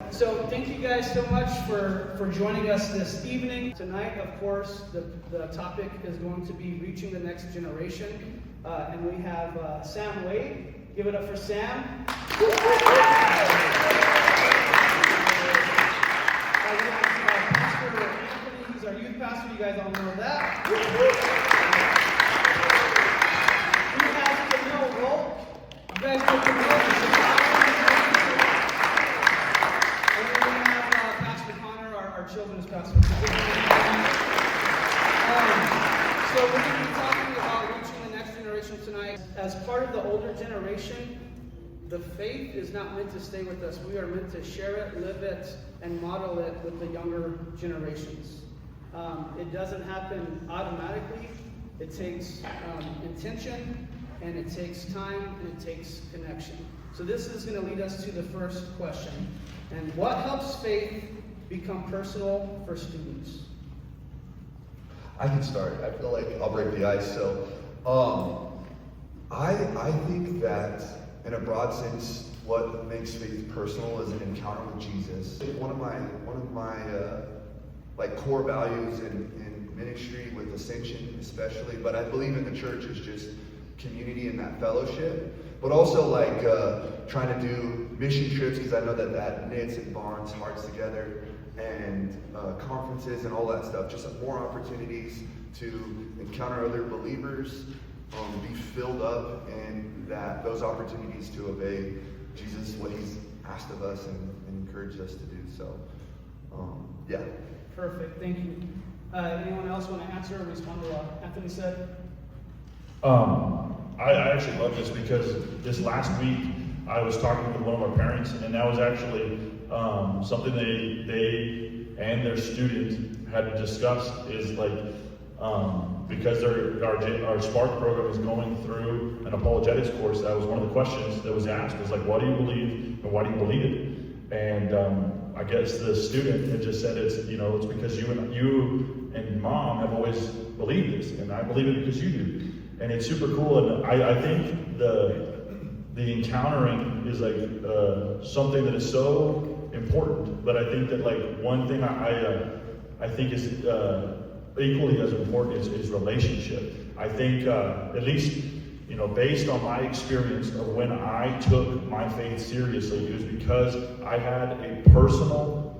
So thank you guys so much for joining us this evening. Tonight, of course, the topic is going to be reaching the next generation. And we have Sam Wade. Give it up for Sam. We have Pastor Anthony. He's our youth pastor. You guys all know that. We have Camille Rolk. You guys know Camille. Children's pastor. So we're going to be talking about reaching the next generation tonight. As part of the older generation, the faith is not meant to stay with us. We are meant to share it, live it, and model it with the younger generations. It doesn't happen automatically. It takes intention, and it takes time, and it takes connection. So this is going to lead us to the first question. And what helps faith become personal for students? I can start. I feel like I'll break the ice. So, I think that in a broad sense, what makes faith personal is an encounter with Jesus. One of my like core values in ministry with Ascension, especially, but I believe in the church is just community and that fellowship. But also like trying to do mission trips, because I know that knits and bonds hearts together, and conferences and all that stuff. Just more opportunities to encounter other believers, be filled up, and those opportunities to obey Jesus, what He's asked of us and encouraged us to do. So, yeah. Perfect. Thank you. Anyone else want to answer or respond to what Anthony said? I actually love this because this last week I was talking with one of our parents, and that was actually something they and their student had discussed is like because our Spark program is going through an apologetics course. That was one of the questions that was asked was like, what do you believe and why do you believe it? And I guess the student had just said it's because you and mom have always believed this, and I believe it because you do. And it's super cool, and I think the encountering is like something that is so important. But I think that like one thing I think is equally as important is relationship. I think at least based on my experience of when I took my faith seriously, it was because I had a personal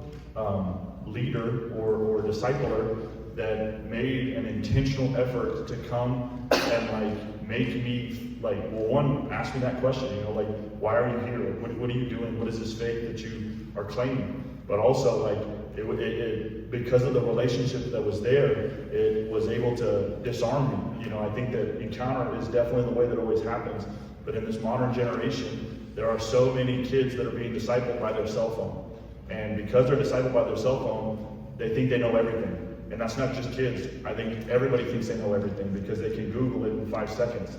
leader or discipler that made an intentional effort to come and like make me like, well, one, ask me that question, like, why are you here? What are you doing? What is this faith that you are claiming? But also like it because of the relationship that was there, it was able to disarm me. I think that encounter is definitely the way that always happens. But in this modern generation, there are so many kids that are being discipled by their cell phone. And because they're discipled by their cell phone, they think they know everything. And that's not just kids. I think everybody thinks they know everything because they can Google it in 5 seconds.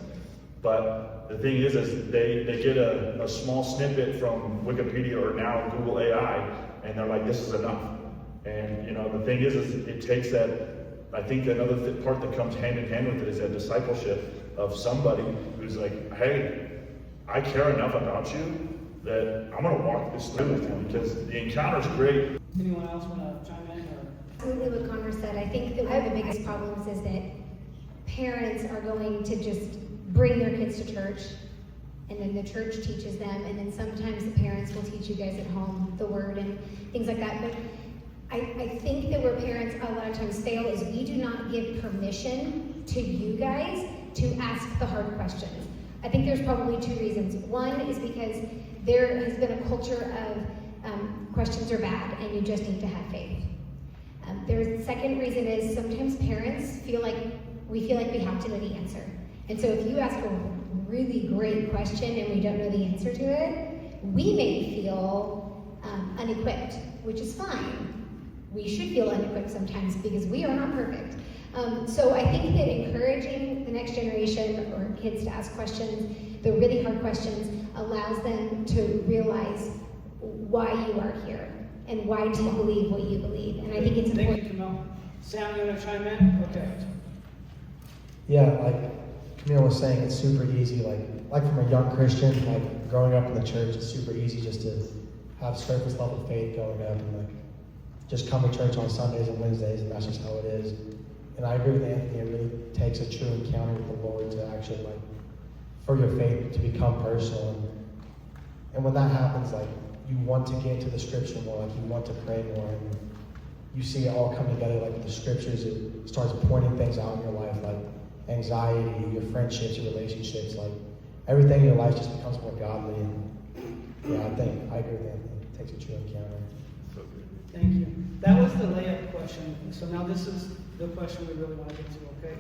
But the thing is they get a small snippet from Wikipedia or now Google AI, and they're like, this is enough. And the thing is it takes that. I think another part that comes hand in hand with it is that discipleship of somebody who's like, hey, I care enough about you that I'm going to walk this through with you because the encounter's great. Anyone else want to chime in? Absolutely what Connor said. I think that one of the biggest problems is that parents are going to just bring their kids to church, and then the church teaches them, and then sometimes the parents will teach you guys at home the word and things like that. But I think that where parents a lot of times fail is we do not give permission to you guys to ask the hard questions. I think there's probably 2 reasons. One is because there has been a culture of questions are bad and you just need to have faith. The second reason is sometimes parents feel like we have to know the answer. And so if you ask a really great question and we don't know the answer to it, we may feel unequipped, which is fine. We should feel unequipped sometimes because we are not perfect. So I think that encouraging the next generation or kids to ask questions, the really hard questions, allows them to realize why you are here and why do you believe what you believe. And I think it's important. Thank you, Camille. Sam, you want to chime in? Okay. Yeah, like Camille was saying, it's super easy. Like from a young Christian, like growing up in the church, it's super easy just to have surface level faith going up and like just come to church on Sundays and Wednesdays, and that's just how it is. And I agree with Anthony, it really takes a true encounter with the Lord to actually like, for your faith to become personal. And when that happens, like, you want to get into the scripture more, like you want to pray more, and you see it all come together, like with the scriptures, it starts pointing things out in your life, like anxiety, your friendships, your relationships, like everything in your life just becomes more godly. And yeah, I agree with Anthony, it takes a true encounter. Thank you. That was the layup question. So now this is the question we really want to get to, okay?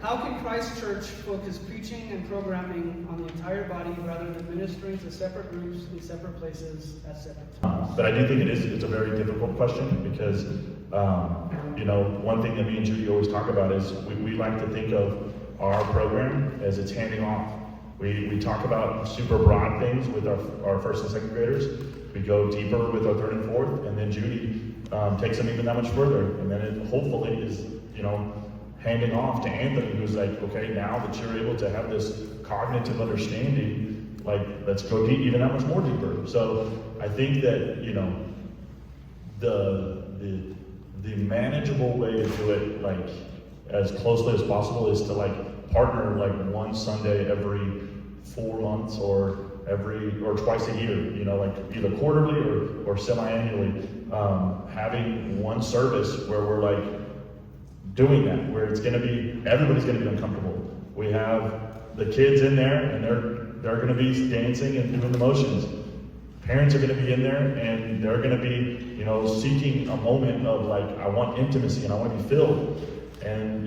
How can Christ Church focus preaching and programming on the entire body rather than ministering to separate groups in separate places at separate times? But I do think it's a very difficult question because, one thing that me and Judy always talk about is we like to think of our program as it's handing off. We talk about super broad things with our first and second graders. We go deeper with our third and fourth, and then Judy takes them even that much further. And then it hopefully is, handing off to Anthony, who's like, okay, now that you're able to have this cognitive understanding, like, let's go deep, even that much more deeper. So I think that, the manageable way to do it, like, as closely as possible is to, like, partner, like, one Sunday every 4 months or twice a year, like either quarterly or semi-annually, having one service where we're like doing that, where everybody's gonna be uncomfortable. We have the kids in there and they're gonna be dancing and doing the motions. Parents are gonna be in there and they're gonna be, seeking a moment of like, I want intimacy and I wanna be filled. And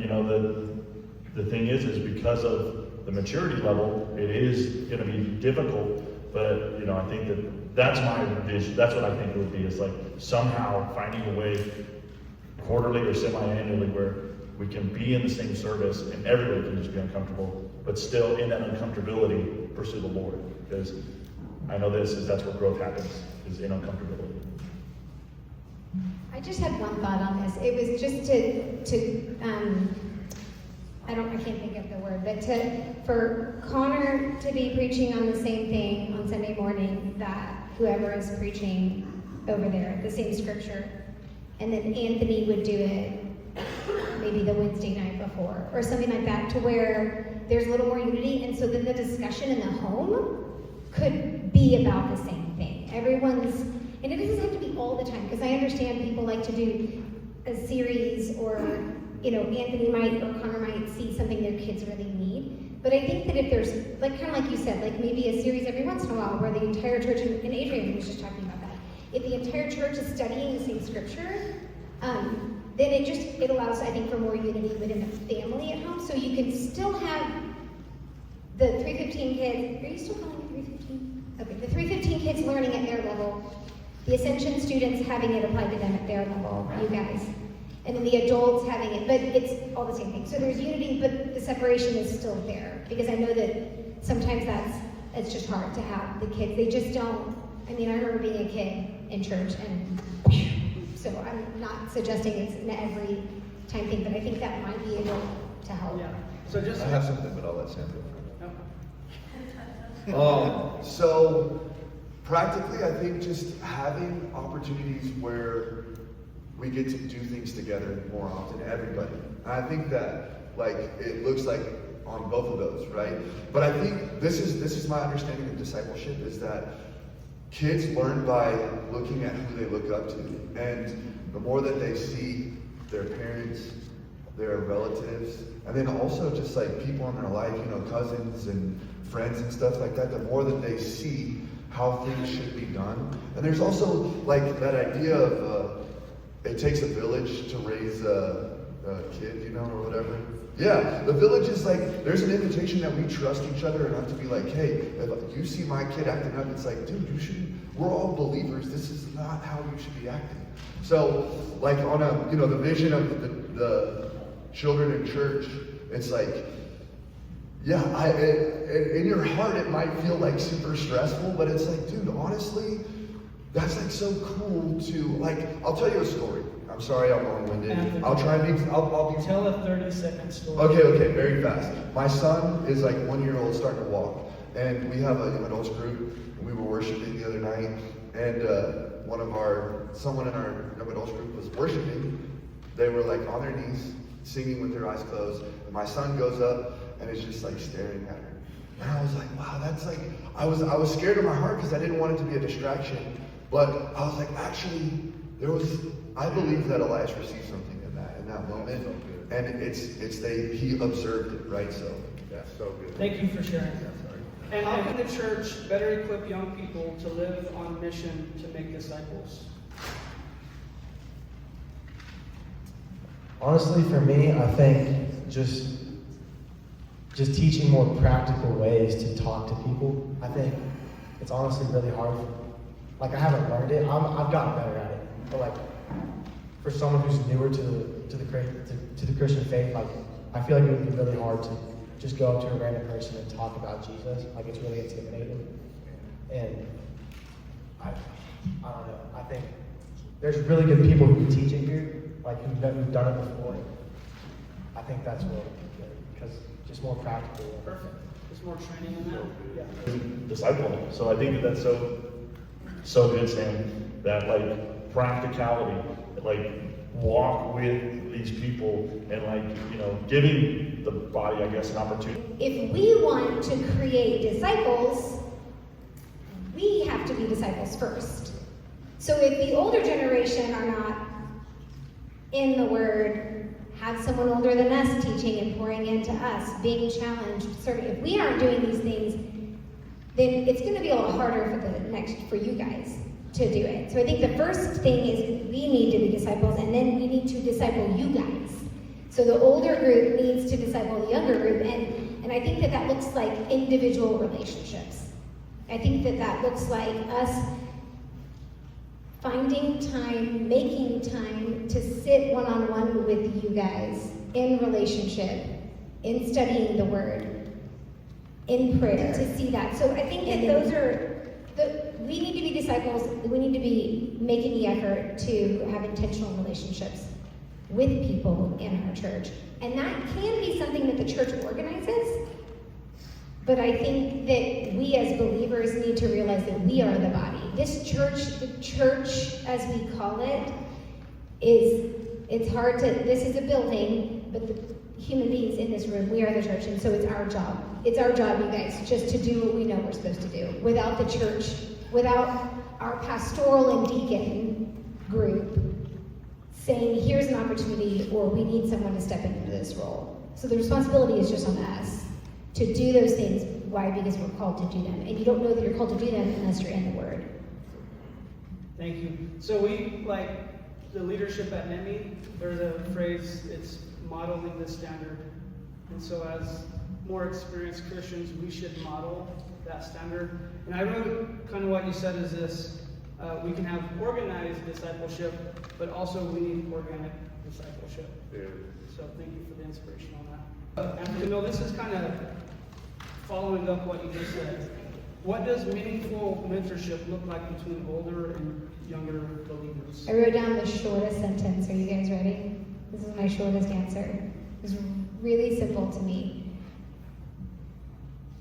the thing is because of the maturity level, it is gonna be difficult, but I think that's my vision. That's what I think it would be, is like somehow finding a way quarterly or semi-annually where we can be in the same service and everybody can just be uncomfortable, but still in that uncomfortability pursue the Lord. Because I know that's where growth happens, is in uncomfortability. I just had one thought on this. It was just I can't think of the word, but for Connor to be preaching on the same thing on Sunday morning that whoever is preaching over there, the same scripture, and then Anthony would do it maybe the Wednesday night before, or something like that, to where there's a little more unity, and so then the discussion in the home could be about the same thing. And it doesn't have to be all the time, because I understand people like to do a series, or Anthony might or Connor might see something their kids really need. But I think that if there's, like, kind of like you said, like maybe a series every once in a while where the entire church, and Adrian was just talking about that, if the entire church is studying the same scripture, then it allows, I think, for more unity within the family at home. So you can still have the 315 kids, are you still calling it 315? Okay, the 315 kids learning at their level, the Ascension students having it applied to them at their level, you guys. And then the adults having it, but it's all the same thing. So there's unity, but the separation is still there. Because I know that sometimes it's just hard to have the kids. They just don't, I remember being a kid in church, and so I'm not suggesting it's an every time thing, but I think that might be able to help. Yeah. So just I have something, but I'll let Sam go. So practically, I think just having opportunities where we get to do things together more often, everybody. And I think that, like, it looks like on both of those, right? But I think this is my understanding of discipleship, is that kids learn by looking at who they look up to. And the more that they see their parents, their relatives, and then also just like people in their life, cousins and friends and stuff like that, the more that they see how things should be done. And there's also like that idea of it takes a village to raise a kid, or whatever. Yeah, the village is like, there's an invitation that we trust each other enough to be like, hey, if you see my kid acting up, it's like, dude, we're all believers. This is not how you should be acting. So, like on the vision of the children in church, it's like, yeah, in your heart it might feel like super stressful, but it's like, dude, honestly, that's like so cool to, like, I'll tell you a story. I'm sorry I'm long-winded. I'll try and I'll be... Tell a 30-second story. Okay, very fast. My son is like 1 year old, starting to walk. And we have an adults group, and we were worshiping the other night. and someone in our young adults group was worshiping. They were like on their knees, singing with their eyes closed. And my son goes up and is just like staring at her. And I was like, wow, that's like, I was scared in my heart because I didn't want it to be a distraction. But I was like, actually, I believe that Elias received something in that moment. And he observed it, right? So, Yeah, so good. Thank you for sharing that. And how can the church better equip young people to live on mission to make disciples? Honestly, for me, I think just teaching more practical ways to talk to people. I think it's honestly really hard. Like, I haven't learned it. I've gotten better at it. But like, for someone who's newer to the Christian faith, like, I feel like it would be really hard to just go up to a random person and talk about Jesus. Like, it's really intimidating. And I don't know. I think there's really good people who can teach it here, like who've done it before. I think that's what because just more practical. Perfect. There's more training in that. Yeah. Discipling. So I think that's so good, Sam, that like practicality, like walk with these people and like, giving the body, I guess, an opportunity. If we want to create disciples, we have to be disciples first. So if the older generation are not in the Word, have someone older than us teaching and pouring into us, being challenged, serving. If we aren't doing these things, then it's going to be a lot harder for you guys to do it. So I think the first thing is we need to be disciples, and then we need to disciple you guys. So the older group needs to disciple the younger group, and I think that looks like individual relationships. I think that looks like us finding time, making time to sit one-on-one with you guys in relationship, in studying the Word, in prayer, to see that. So I think that we need to be disciples. We need to be making the effort to have intentional relationships with people in our church. And that can be something that the church organizes, but I think that we as believers need to realize that we are the body. This church, the church as we call it, it's hard to, this is a building, but the human beings in this room, we are the church, and so it's our job. It's our job, you guys, just to do what we know we're supposed to do. Without the church, without our pastoral and deacon group saying, here's an opportunity, or we need someone to step into this role. So the responsibility is just on us to do those things. Why? Because we're called to do them. And you don't know that you're called to do them unless you're in the Word. Thank you. So we, like the leadership at NEMI, there's a phrase, it's modeling the standard. And so as more experienced Christians, we should model that standard. And I wrote kind of what you said is this, we can have organized discipleship, but also we need organic discipleship. Yeah. So thank you for the inspiration on that. And Camille, this is kind of following up what you just said. What does meaningful mentorship look like between older and younger believers? I wrote down the shortest sentence. Are you guys ready? This is my shortest answer. It's really simple to me.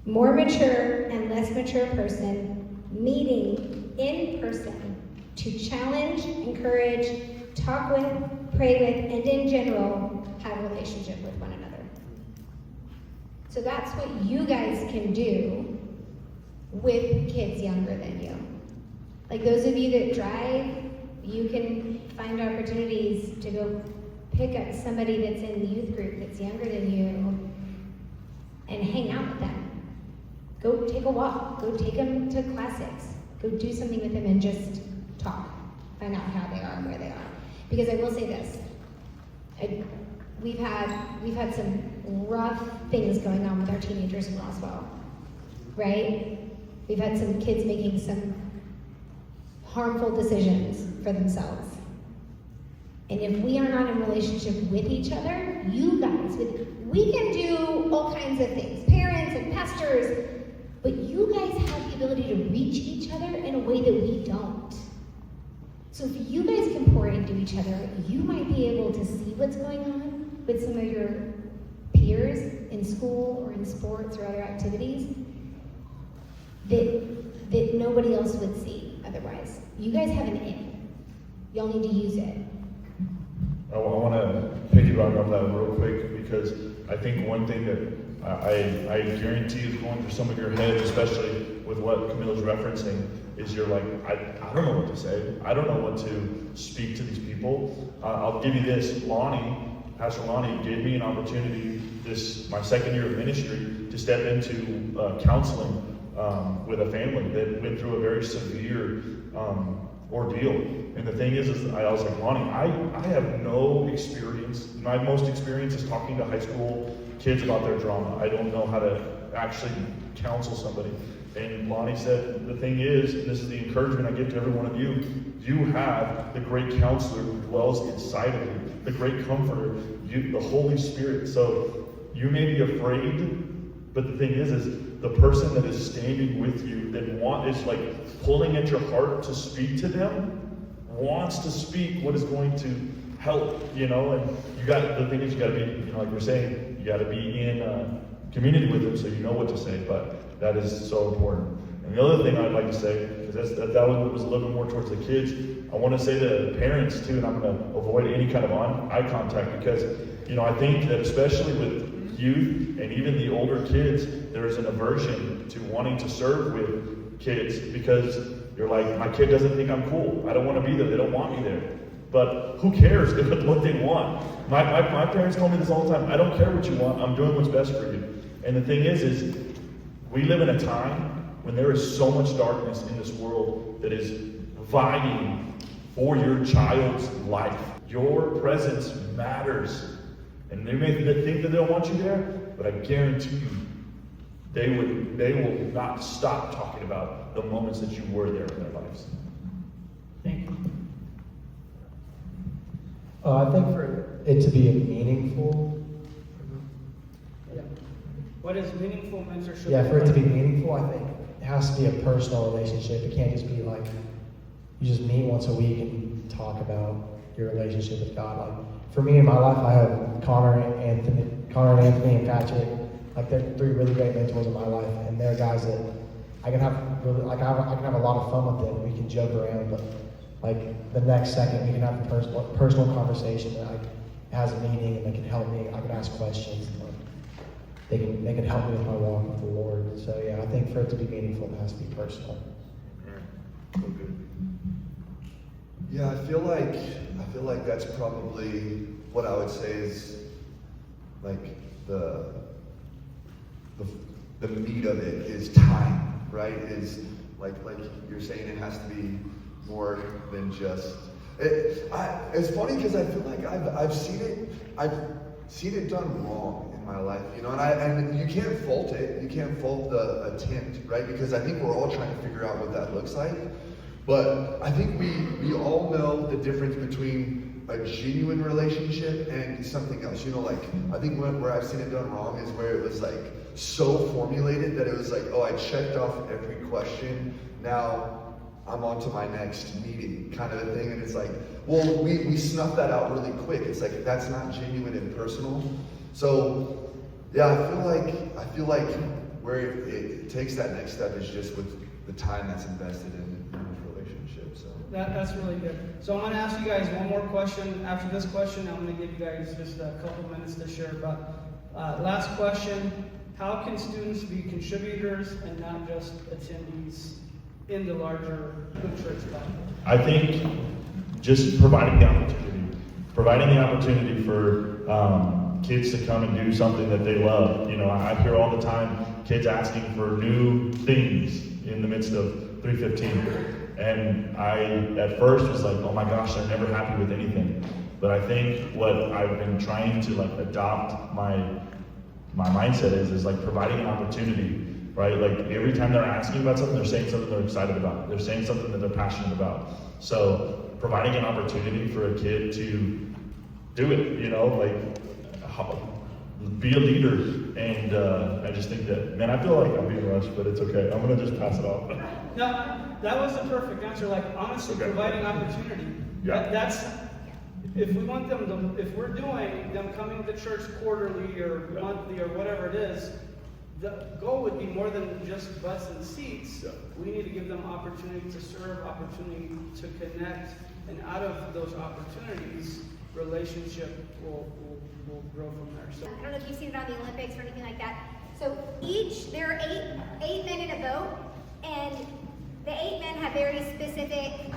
More mature and less mature person meeting in person to challenge, encourage, talk with, pray with, and in general, have a relationship with one another. So that's what you guys can do with kids younger than you. Like those of you that drive, you can find opportunities to go pick up somebody that's in the youth group that's younger than you and hang out with them. Go take a walk, go take them to classics, go do something with them and just talk, find out how they are and where they are. Because I will say this, we've had some rough things going on with our teenagers in Roswell, right? We've had some kids making some harmful decisions for themselves. And if we are not in relationship with each other, you guys, we can do all kinds of things, parents and pastors, but you guys have the ability to reach each other in a way that we don't. So if you guys can pour into each other, you might be able to see what's going on with some of your peers in school or in sports or other activities that nobody else would see. otherwise. You guys have an in. Y'all need to use it. I want to piggyback off that real quick, because I think one thing that I guarantee is going through some of your head, especially with what Camilla's referencing, is you're like, I don't know what to say. I don't know what to speak to these people. I'll give you this. Pastor Lonnie gave me an opportunity my second year of ministry to step into counseling with a family that went through a very severe ordeal. And the thing is I was like, Lonnie, I have no experience. My most experience is talking to high school kids about their drama. I don't know how to actually counsel somebody. And Lonnie said, the thing is, and this is the encouragement I give to every one of you, you have the great counselor who dwells inside of you, the great comforter, the Holy Spirit. So you may be afraid, but the thing is the person that is standing with you, that is like pulling at your heart to speak to them, wants to speak what is going to help, and the thing is, you got to be, like we're saying, you got to be in community with them so you know what to say, but that is so important. And the other thing I'd like to say, because that one was a little bit more towards the kids, I want to say to the parents too, and I'm going to avoid any kind of eye contact, because, I think that especially with youth and even the older kids, there's an aversion to wanting to serve with kids, because you're like, my kid doesn't think I'm cool. I don't want to be there. They don't want me there. But who cares what they want? My parents told me this all the time. I don't care what you want. I'm doing what's best for you. And the thing is we live in a time when there is so much darkness in this world that is vying for your child's life. Your presence matters. And they may think that they don't want you there, but I guarantee you, they will not stop talking about the moments that you were there in their lives. Thank you. I think for it to be meaningful. Yeah. What is meaningful mentorship? Yeah, for it to be meaningful, I think it has to be a personal relationship. It can't just be like you just meet once a week and talk about your relationship with God. Like for me in my life, I have Connor and Anthony and Patrick. Like they're three really great mentors in my life, and they're guys that I can have I can have a lot of fun with them. We can joke around, but like the next second we can have a personal conversation that has a meaning, and they can help me. I can ask questions. And, they can help me with my walk with the Lord. So yeah, I think for it to be meaningful, it has to be personal. So good. Yeah, I feel like that's probably what I would say is like the meat of it is time, right? Is like you're saying, it has to be more than just. It's funny because I feel like I've seen it done wrong in my life, and you can't fault it. You can't fault the attempt, right? Because I think we're all trying to figure out what that looks like. But I think we all know the difference between a genuine relationship and something else. I think where I've seen it done wrong is where it was like so formulated that it was like, oh, I checked off every question. Now I'm on to my next meeting kind of a thing. And it's like, well, we snuff that out really quick. It's like, that's not genuine and personal. So yeah, I feel like where it takes that next step is just with the time that's invested in this relationship. So That's really good. So I'm going to ask you guys one more question. After this question, I'm going to give you guys just a couple minutes to share. But last question, how can students be contributors and not just attendees in the larger good church body? I think just providing the opportunity for kids to come and do something that they love. I hear all the time kids asking for new things in the midst of 315. And I, at first, was like, oh my gosh, they're never happy with anything. But I think what I've been trying to adopt my mindset is like providing an opportunity, right? Like every time they're asking about something, they're saying something they're excited about. They're saying something that they're passionate about. So providing an opportunity for a kid to do it, be a leader. And I just think that, man, I feel like I'm being rushed, but it's okay. I'm going to just pass it off. No, that was the perfect answer. Honestly, Okay. providing opportunity. Yeah. That's, if we want them if we're doing them coming to church quarterly or monthly or whatever it is, the goal would be more than just butts and seats. Yeah. We need to give them opportunity to serve, opportunity to connect, and out of those opportunities, relationship will grow from there. So. I don't know if you've seen it on the Olympics or anything like that. So there are eight men in a boat, and the 8 men have very specific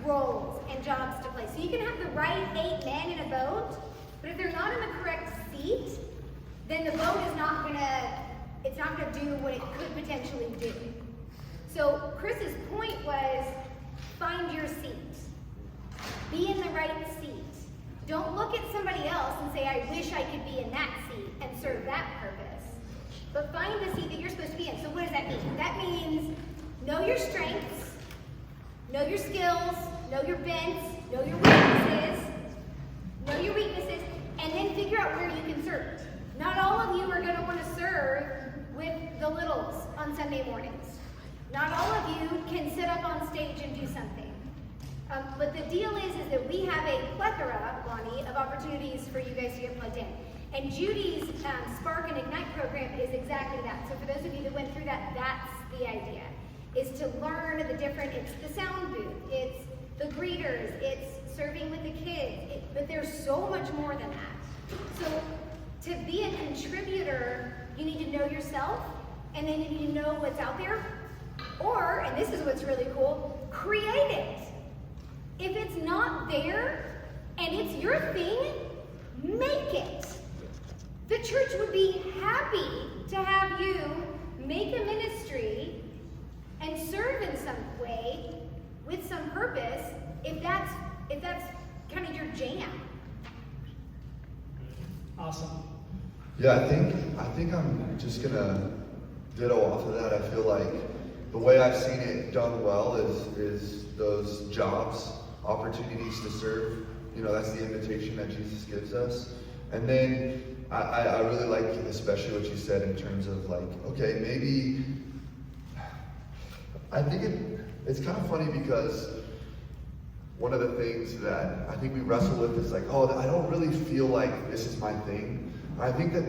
roles and jobs to play. So you can have the right 8 men in a boat, but if they're not in the correct seat, then the boat is not gonna do what it could potentially do. So Chris's point was, find your seat. Be in the right seat. Don't look at somebody else and say, I wish I could be in that seat and serve that purpose. But find the seat that you're supposed to be in. So what does that mean? That means know your strengths, know your skills, know your bents, know your weaknesses, and then figure out where you can serve. Not all of you are going to want to serve with the littles on Sunday mornings. Not all of you can sit up on stage and do something. But the deal is that we have a plethora, Lonnie, of opportunities for you guys to get plugged in. And Judy's Spark and Ignite program is exactly that. So for those of you that went through that, that's the idea. Is to learn the different, it's the sound booth, it's the greeters, it's serving with the kids, but there's so much more than that. So to be a contributor, you need to know yourself, and then you need to know what's out there, or, and this is what's really cool, create it. If it's not there, and it's your thing, make it. The church would be happy to have you make a ministry and serve in some way with some purpose, if that's kind of your jam. Awesome. Yeah, I think I'm just gonna ditto off of that. I feel like the way I've seen it done well is those jobs, opportunities to serve. You know, that's the invitation that Jesus gives us. And then I really like especially what you said in terms of like, okay, maybe I think it's kind of funny because one of the things that I think we wrestle with is like, oh, I don't really feel like this is my thing. And I think that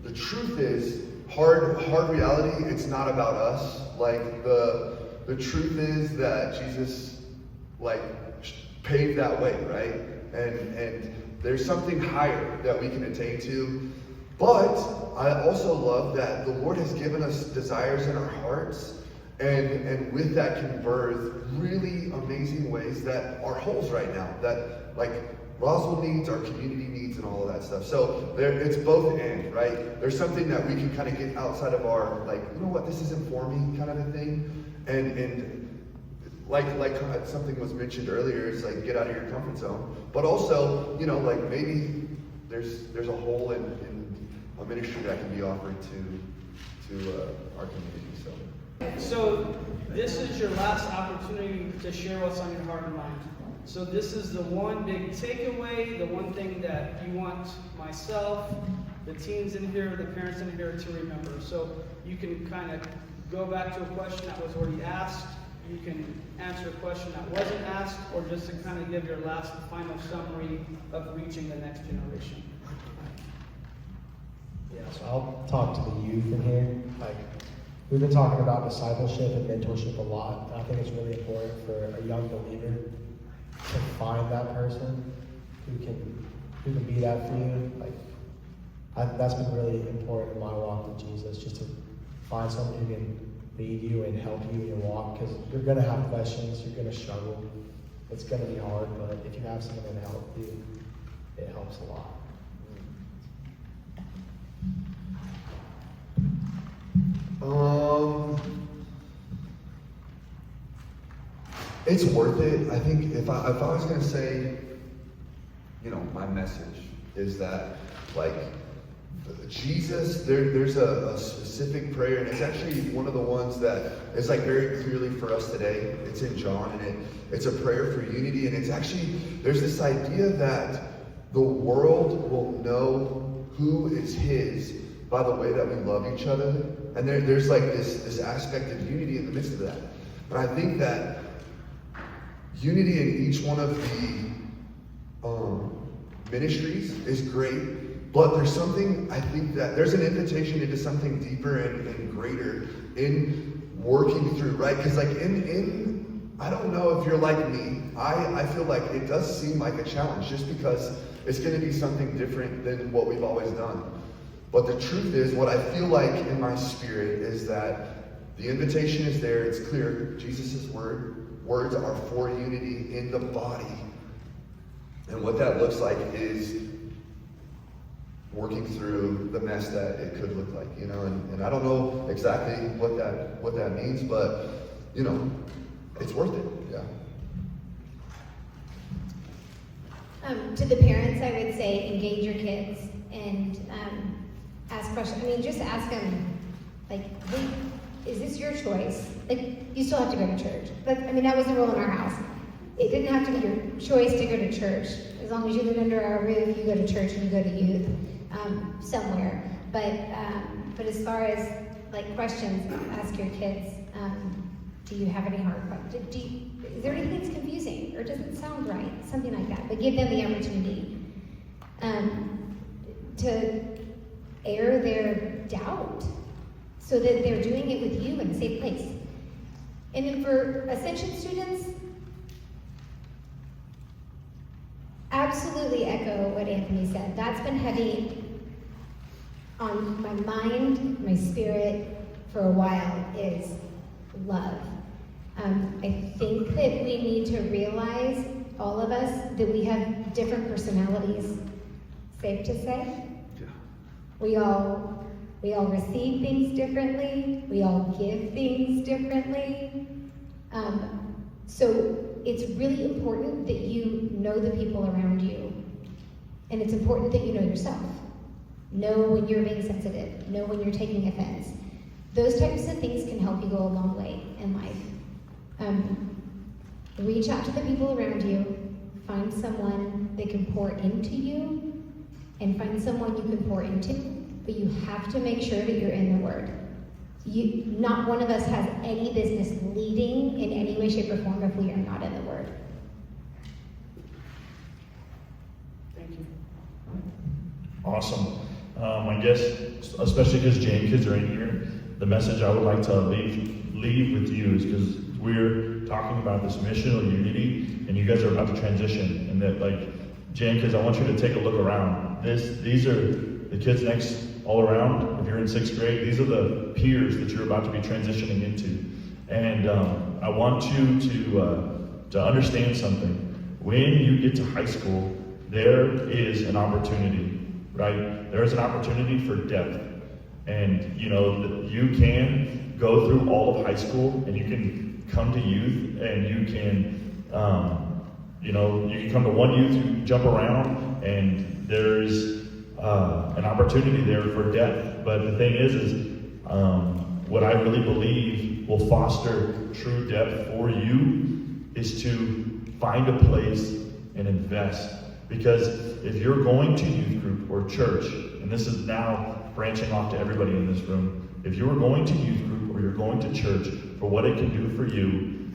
the truth is, hard reality, it's not about us. Like the truth is that Jesus like paved that way, right? And there's something higher that we can attain to. But I also love that the Lord has given us desires in our hearts, and with that can birth really amazing ways that are holes right now, that like Roswell needs, our community needs, and all of that stuff. So it's both and, right? There's something that we can kind of get outside of our, like, you know what, this isn't for me kind of a thing. And like something was mentioned earlier, it's like get out of your comfort zone. But also, you know, like maybe there's a hole in a ministry that can be offered to our community. So this is your last opportunity to share what's on your heart and mind. So this is the one big takeaway, the one thing that you want myself, the teens in here, the parents in here to remember. So you can kind of go back to a question that was already asked. You can answer a question that wasn't asked, or just to kind of give your last final summary of reaching the next generation. Yeah, so I'll talk to the youth in here. Like, we've been talking about discipleship and mentorship a lot. I think it's really important for a young believer to find that person who can be that for you. Like, that's been really important in my walk with Jesus, just to find someone who can lead you and help you in your walk, because you're going to have questions, you're going to struggle, it's going to be hard, but if you have someone to help you, it helps a lot. It's worth it. I think if I was going to say, you know, my message is that, like, Jesus, there's a specific prayer, and it's actually one of the ones that is like very clearly for us today. It's in John, and it's a prayer for unity, and it's actually, there's this idea that the world will know who is his by the way that we love each other. And there's like this aspect of unity in the midst of that. But I think that unity in each one of the ministries is great, But there's something, I think that there's an invitation into something deeper and greater in working through, right? Because like I don't know if you're like me, I feel like it does seem like a challenge just because it's going to be something different than what we've always done. But the truth is, what I feel like in my spirit is that the invitation is there, it's clear, Jesus' words are for unity in the body. And what that looks like is working through the mess that it could look like, you know, and I don't know exactly what that means, but you know, it's worth it, yeah. To the parents, I would say engage your kids and ask questions. I mean, just ask them, like, hey, is this your choice? Like, you still have to go to church. But I mean, that was the rule in our house. It didn't have to be your choice to go to church. As long as you live under our roof, you go to church and you go to youth somewhere. But as far as like questions, ask your kids. Do you have any hard questions? Is there anything that's confusing or doesn't sound right? Something like that. But give them the opportunity to air their doubt so that they're doing it with you in a safe place. And then for Ascension students, absolutely echo what Anthony said. That's been heavy on my mind, my spirit for a while, is love. I think that we need to realize, all of us, that we have different personalities. Safe to say? Yeah. We all receive things differently. We all give things differently. So it's really important that you know the people around you. And it's important that you know yourself. Know when you're being sensitive. Know when you're taking offense. Those types of things can help you go a long way in life. Reach out to the people around you. Find someone that can pour into you, and find someone you can pour into. But you have to make sure that you're in the Word. Not one of us has any business leading in any way, shape, or form if we are not in the Word. Thank you. Awesome. I guess, especially because Jane kids are in here, the message I would like to leave with you is because we're talking about this missional unity, and you guys are about to transition, and that, like, Jane kids, I want you to take a look around. These are the kids next all around. If you're in 6th grade, these are the peers that you're about to be transitioning into. And I want you to understand something. When you get to high school, there is an opportunity, right? There is an opportunity for depth. And you know, you can go through all of high school, and you can come to youth, and you can, you can come to one youth, you jump around, and there's an opportunity there for depth. But the thing is what I really believe will foster true depth for you is to find a place and invest. Because if you're going to youth group or church, and this is now branching off to everybody in this room, if you're going to youth group or you're going to church for what it can do for you,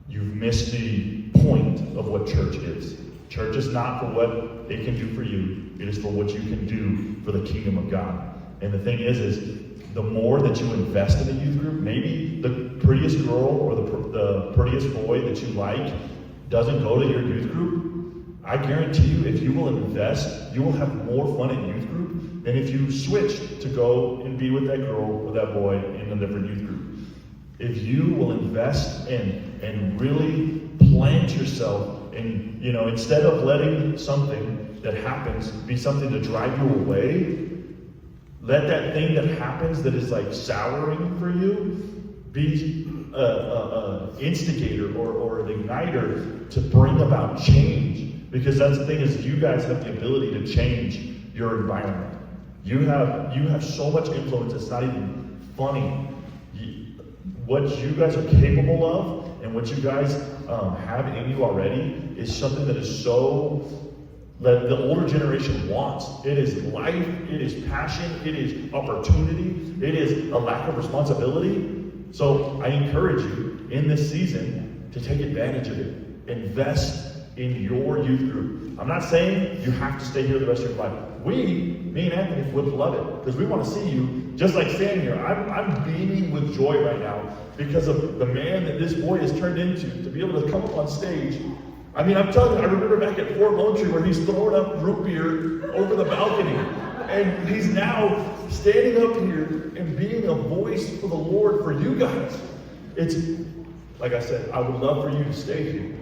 you've missed the point of what church is. Church is not for what it can do for you. It is for what you can do for the kingdom of God. And the thing is the more that you invest in a youth group, maybe the prettiest girl or the prettiest boy that you like doesn't go to your youth group. I guarantee you, if you will invest, you will have more fun in youth group than if you switch to go and be with that girl or that boy in a different youth group. If you will invest and really plant yourself, and instead of letting something that happens be something to drive you away, let that thing that happens that is like souring for you be an instigator or an igniter to bring about change. Because that's the thing, is you guys have the ability to change your environment. You have so much influence, it's not even funny. What you guys are capable of and what you guys have in you already is something that is so that the older generation wants. It is life, it is passion, it is opportunity, it is a lack of responsibility. So I encourage you in this season to take advantage of it. Invest in your youth group. I'm not saying you have to stay here the rest of your life. Me and Anthony would love it because we want to see you just like standing here. I'm beaming with joy right now because of the man that this boy has turned into, to be able to come up on stage. I mean, I'm telling you, I remember back at Fort Lone Tree where he's throwing up root beer over the balcony. And he's now standing up here and being a voice for the Lord for you guys. It's, like I said, I would love for you to stay here.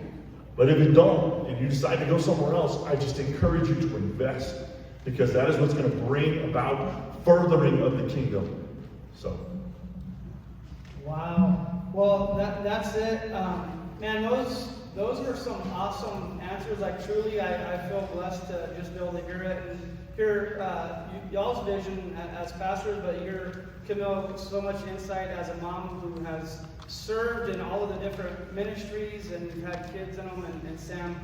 But if you don't, and you decide to go somewhere else, I just encourage you to invest, because that is what's going to bring about furthering of the kingdom. So. Wow. Well, that's it. Man, those are some awesome answers. Like, truly, I feel blessed to just be able to hear it and hear y'all's vision as pastors, but hear Camille so much insight as a mom who has served in all of the different ministries and had kids in them, and Sam.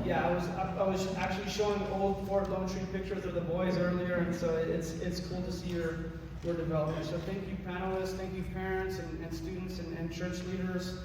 Yeah, I was actually showing old Fort Lone Tree pictures of the boys earlier, and so it's cool to see your development. So thank you, panelists, thank you, parents and students and church leaders.